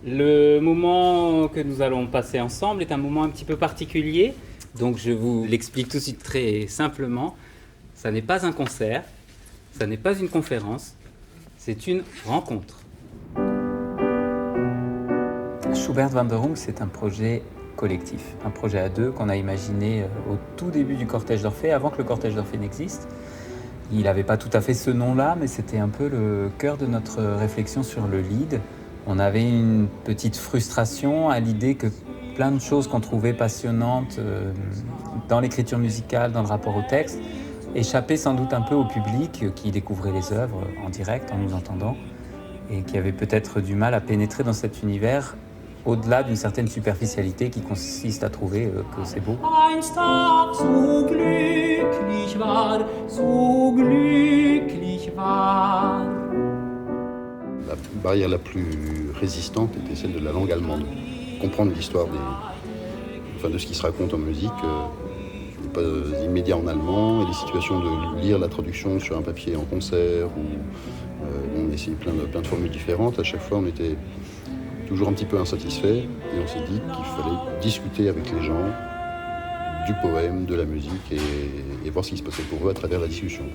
Le moment que nous allons passer ensemble est un moment un petit peu particulier, donc je vous l'explique tout de suite très simplement. Ça n'est pas un concert, ça n'est pas une conférence, c'est une rencontre. Schubert Wanderung, c'est un projet collectif, un projet à deux qu'on a imaginé au tout début du cortège d'Orphée, avant que le cortège d'Orphée n'existe. Il n'avait pas tout à fait ce nom-là, mais c'était un peu le cœur de notre réflexion sur le lied. On avait une petite frustration à l'idée que plein de choses qu'on trouvait passionnantes dans l'écriture musicale, dans le rapport au texte, échappaient sans doute un peu au public qui découvrait les œuvres en direct, en nous entendant, et qui avait peut-être du mal à pénétrer dans cet univers au-delà d'une certaine superficialité qui consiste à trouver que c'est beau. So glücklich war. La barrière la plus résistante était celle de la langue allemande. Comprendre l'histoire de ce qui se raconte en musique n'est pas immédiat en allemand, et les situations de lire la traduction sur un papier en concert, où on essayait plein de formules différentes. À chaque fois, on était toujours un petit peu insatisfait, et on s'est dit qu'il fallait discuter avec les gens du poème, de la musique, et voir ce qui se passait pour eux à travers la discussion.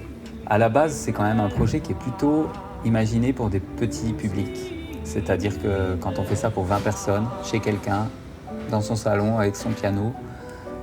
À la base, c'est quand même un projet qui est plutôt imaginé pour des petits publics. C'est-à-dire que quand on fait ça pour 20 personnes, chez quelqu'un, dans son salon, avec son piano,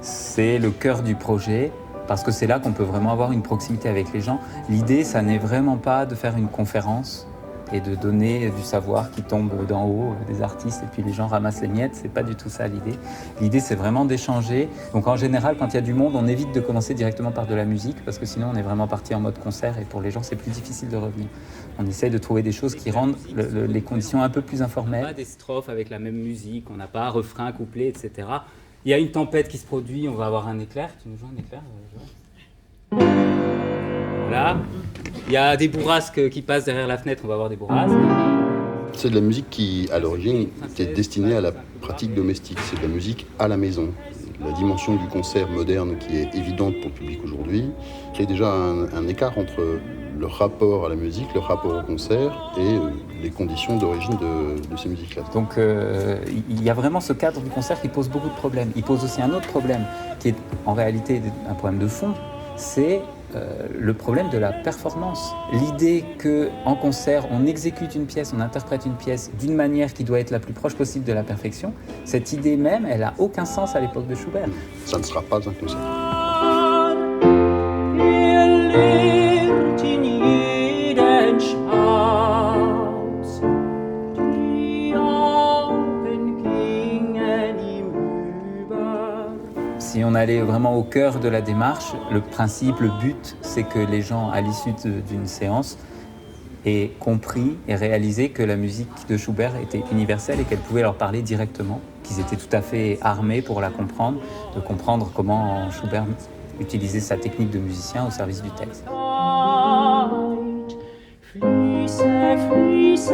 c'est le cœur du projet, parce que c'est là qu'on peut vraiment avoir une proximité avec les gens. L'idée, ça n'est vraiment pas de faire une conférence et de donner du savoir qui tombe d'en haut des artistes et puis les gens ramassent les miettes, c'est pas du tout ça l'idée. L'idée, c'est vraiment d'échanger. Donc en général, quand il y a du monde, on évite de commencer directement par de la musique parce que sinon on est vraiment parti en mode concert et pour les gens, c'est plus difficile de revenir. On essaye de trouver des choses qui rendent les conditions un peu plus informelles. On n'a pas des strophes avec la même musique, on n'a pas refrain, couplet, etc. Il y a une tempête qui se produit, on va avoir un éclair. Tu nous joues un éclair Voilà. Il y a des bourrasques qui passent derrière la fenêtre, on va avoir des bourrasques. C'est de la musique qui, à l'origine, était destinée à la pratique domestique. C'est de la musique à la maison. La dimension du concert moderne, qui est évidente pour le public aujourd'hui, crée déjà un écart entre le rapport à la musique, le rapport au concert et les conditions d'origine de ces musiques-là. Donc il y a vraiment ce cadre du concert qui pose beaucoup de problèmes. Il pose aussi un autre problème, qui est en réalité un problème de fond, c'est le problème de la performance. L'idée qu'en concert, on exécute une pièce, on interprète une pièce d'une manière qui doit être la plus proche possible de la perfection, cette idée même, elle n'a aucun sens à l'époque de Schubert. Ça ne sera pas un concert. Si on allait vraiment au cœur de la démarche, le principe, le but, c'est que les gens, à l'issue d'une séance, aient compris et réalisé que la musique de Schubert était universelle et qu'elle pouvait leur parler directement, qu'ils étaient tout à fait armés pour la comprendre, de comprendre comment Schubert utilisait sa technique de musicien au service du texte. Fließe, fließe,